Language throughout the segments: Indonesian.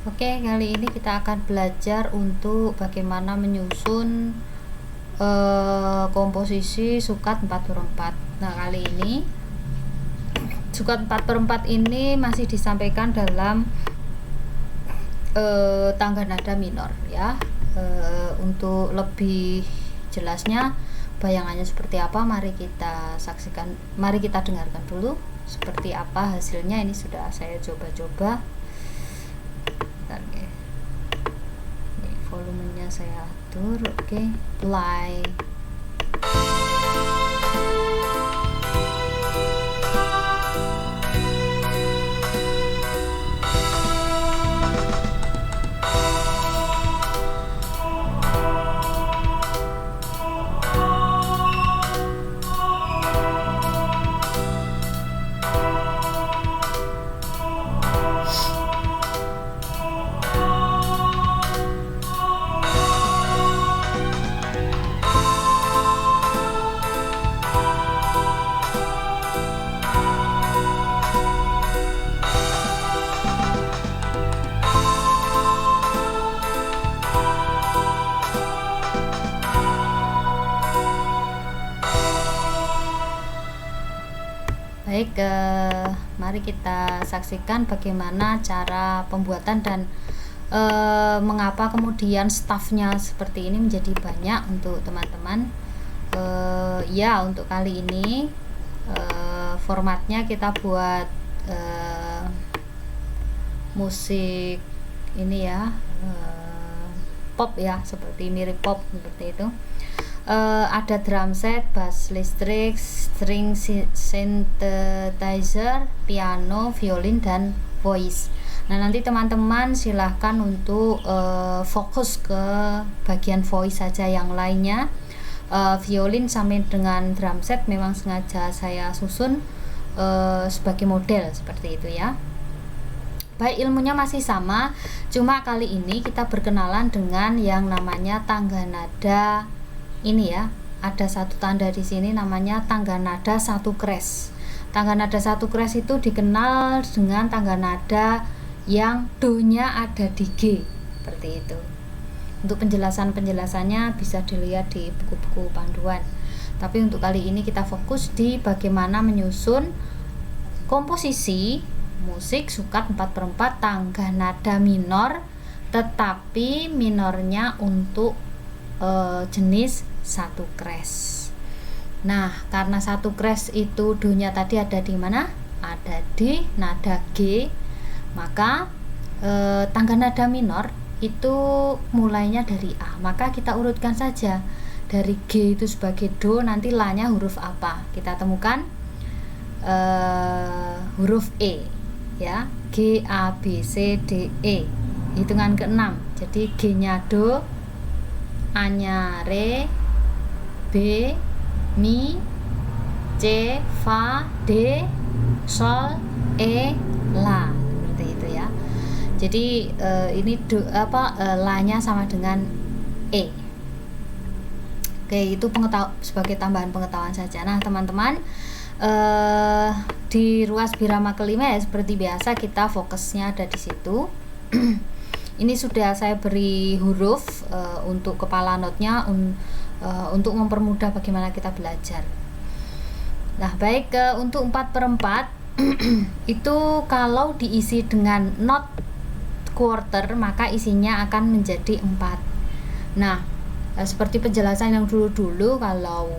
Oke, kali ini kita akan belajar untuk bagaimana menyusun komposisi sukat 4/4. Nah, kali ini sukat 4/4 ini masih disampaikan dalam tangga nada minor ya. Untuk lebih jelasnya bayangannya seperti apa, mari kita saksikan, mari kita dengarkan dulu seperti apa hasilnya. Ini sudah saya coba-coba. Oke, ini volumenya saya atur. Oke, play. Baik, mari kita saksikan bagaimana cara pembuatan dan mengapa kemudian staffnya seperti ini menjadi banyak untuk teman-teman. Ya, untuk kali ini formatnya kita buat musik ini ya, pop ya, seperti mirip pop seperti itu. Ada drum set, bass listrik, string synthesizer, piano, violin, dan voice. Nah, nanti teman-teman silahkan untuk fokus ke bagian voice saja, yang lainnya violin sampai dengan drum set memang sengaja saya susun sebagai model seperti itu ya. Baik, ilmunya masih sama, cuma kali ini kita berkenalan dengan yang namanya tangga nada. Ini ya, ada satu tanda di sini namanya tangga nada 1 kres. Tangga nada 1 kres itu dikenal dengan tangga nada yang do-nya ada di G, seperti itu. Untuk penjelasannya bisa dilihat di buku-buku panduan. Tapi untuk kali ini kita fokus di bagaimana menyusun komposisi musik sukat 4/4 tangga nada minor, tetapi minornya untuk jenis 1 kres. Nah, karena 1 kres itu do-nya tadi ada di mana? Ada di nada G, maka tangga nada minor itu mulainya dari A. Maka kita urutkan saja dari G itu sebagai do, nanti La-nya huruf apa? Kita temukan huruf E ya. G, A, B, C, D, E. Hitungan ke-6. Jadi G-nya do, A-nya re, B, mi, C, fa, D, sol, E, la, seperti itu ya. Jadi ini la-nya sama dengan E. Oke, itu sebagai tambahan pengetahuan saja. Nah, teman-teman, di ruas birama kelima ya, seperti biasa kita fokusnya ada di situ. Ini sudah saya beri huruf untuk kepala notnya untuk mempermudah bagaimana kita belajar. Nah, baik, untuk 4/4 itu kalau diisi dengan not quarter maka isinya akan menjadi 4. Nah, seperti penjelasan yang dulu-dulu, kalau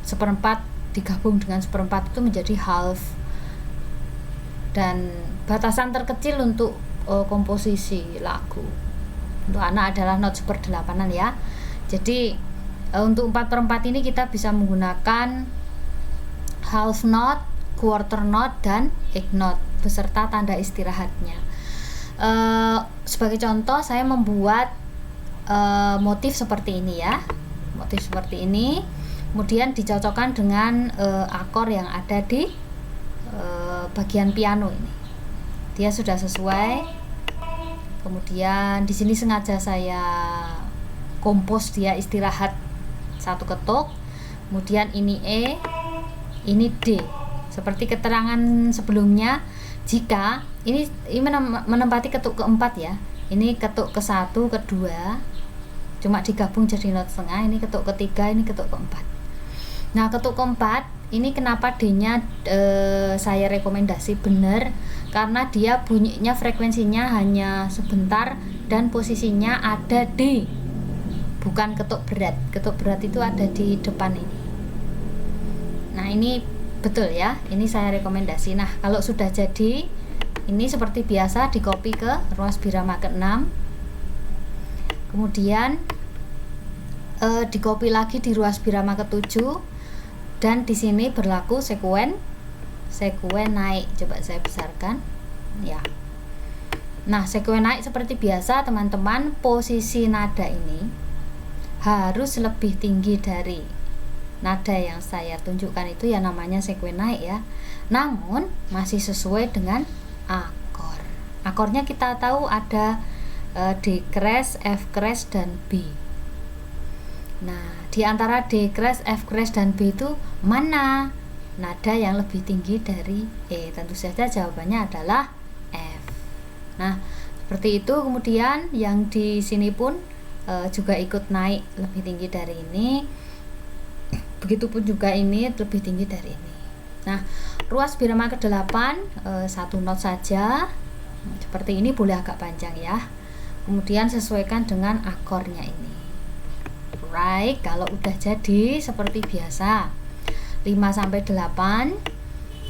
1/4 digabung dengan 1/4 itu menjadi half. Dan batasan terkecil untuk komposisi lagu untuk anak adalah not 1/8 ya. Jadi untuk 4/4 ini kita bisa menggunakan half note, quarter note, dan eighth note beserta tanda istirahatnya. Sebagai contoh, saya membuat motif seperti ini ya, motif seperti ini, kemudian dicocokkan dengan akor yang ada di bagian piano ini. Dia sudah sesuai. Kemudian di sini sengaja saya kompos dia istirahat 1 ketuk. Kemudian ini E, ini D. Seperti keterangan sebelumnya, Jika ini menempati ketuk keempat ya, ini ketuk ke-1, ke-2 cuma digabung jadi not setengah, ini ketuk ketiga, ini ketuk keempat. Nah ketuk keempat ini kenapa D-nya saya rekomendasi benar, karena dia bunyinya frekuensinya hanya sebentar dan posisinya ada di, bukan ketuk berat. Ketuk berat itu ada di depan ini. Nah ini betul ya, ini saya rekomendasi. Nah kalau sudah jadi ini seperti biasa di copy ke ruas birama ke-6, kemudian di copy lagi di ruas birama ke-7, dan di sini berlaku sekuen naik. Coba saya besarkan ya. Nah sekuen naik seperti biasa teman-teman, posisi nada ini harus lebih tinggi dari nada yang saya tunjukkan itu ya, namanya sekuen naik ya, namun masih sesuai dengan akor. Akornya kita tahu ada D crash, F crash, dan B. Nah di antara D crash, F crash, dan B itu mana nada yang lebih tinggi dari E? Tentu saja jawabannya adalah F. Nah seperti itu. Kemudian yang di sini pun juga ikut naik lebih tinggi dari ini, begitupun juga ini lebih tinggi dari ini. Nah ruas birama ke-8 satu not saja seperti ini, boleh agak panjang ya, kemudian sesuaikan dengan akornya ini. Right, kalau udah jadi seperti biasa 5-8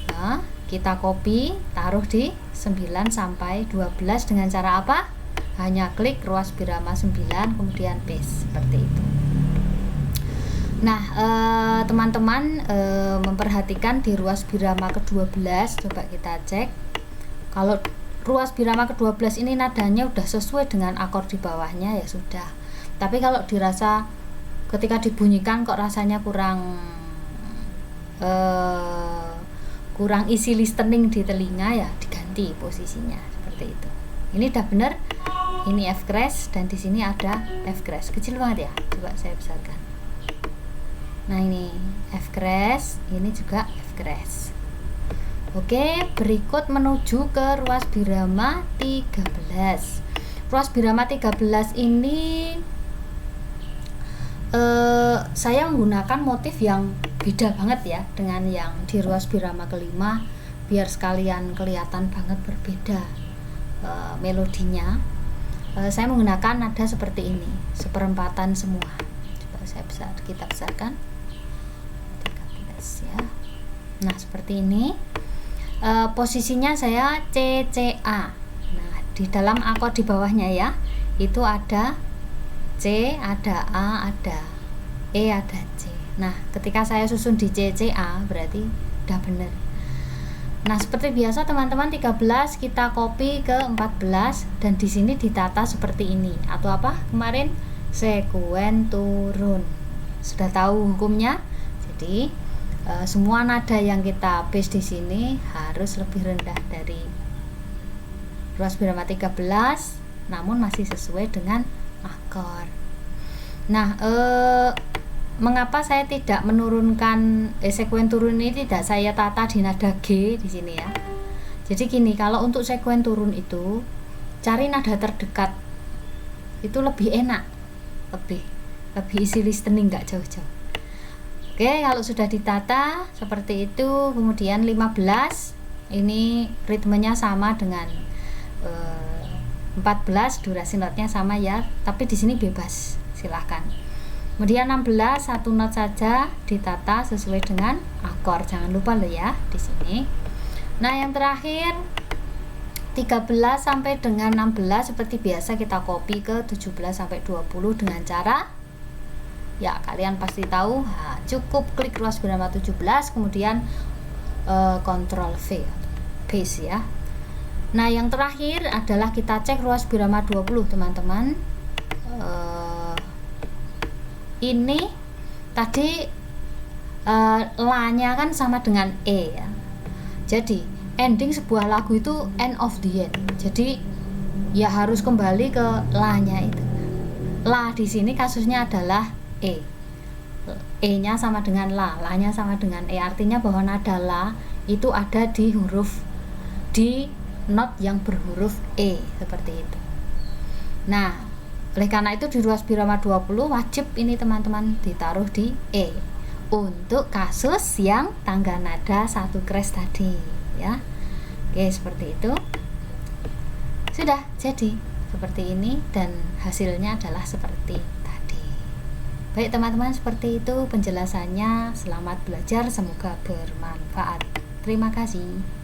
nah, kita copy taruh di 9-12 dengan cara apa? Hanya klik ruas birama 9 kemudian paste seperti itu. Nah teman-teman memperhatikan di ruas birama ke-12, coba kita cek. Kalau ruas birama ke-12 ini nadanya udah sesuai dengan akor di bawahnya ya sudah. Tapi kalau dirasa ketika dibunyikan kok rasanya kurang easy listening di telinga, ya diganti posisinya seperti itu. Ini udah bener, ini F crash dan di sini ada F crash kecil banget ya, coba saya besarkan. Nah ini F crash, ini juga F crash. Oke, berikut menuju ke ruas birama 13. Ruas birama 13 ini saya menggunakan motif yang beda banget ya dengan yang di ruas birama ke-5, biar sekalian kelihatan banget berbeda melodinya. Saya menggunakan nada seperti ini, seperempatan semua. Coba kita besarkan 13 ya. Nah seperti ini. Posisinya saya C C A. Nah di dalam akor di bawahnya ya itu ada C, ada A, ada E, ada C. Nah ketika saya susun di C C A berarti udah bener. Nah seperti biasa teman-teman 13 kita copy ke 14 dan di sini ditata seperti ini, atau apa kemarin sekuen turun. Sudah tahu hukumnya. Jadi semua nada yang kita paste di sini harus lebih rendah dari ruas birama 13, namun masih sesuai dengan akor. Nah, mengapa saya tidak menurunkan sekuen turun ini tidak saya tata di nada G di sini ya? Jadi gini, kalau untuk sekuen turun itu cari nada terdekat itu lebih enak, lebih easy listening, nggak jauh-jauh. Oke, kalau sudah ditata seperti itu, kemudian 15 ini ritmenya sama dengan 14, durasi notnya sama ya, tapi di sini bebas, silahkan. Kemudian 16 satu not saja ditata sesuai dengan akor, jangan lupa loh ya di sini. Nah yang terakhir 13 sampai dengan 16 seperti biasa kita copy ke 17 sampai 20 dengan cara ya kalian pasti tahu, cukup klik ruas birama 17 kemudian Ctrl V paste ya. Nah yang terakhir adalah kita cek ruas birama 20 teman-teman. Ini tadi la-nya kan sama dengan E ya, jadi ending sebuah lagu itu end of the end, jadi ya harus kembali ke la-nya itu. La di sini kasusnya adalah E-nya sama dengan la-nya sama dengan E, artinya bahwa nada la itu ada di di not yang berhuruf E seperti itu. Nah, oleh karena itu di ruas birama 20 wajib ini teman-teman ditaruh di E untuk kasus yang tangga nada satu kres tadi ya. Oke, seperti itu. Sudah jadi seperti ini dan hasilnya adalah seperti tadi. Baik teman-teman, seperti itu penjelasannya. Selamat belajar, semoga bermanfaat. Terima kasih.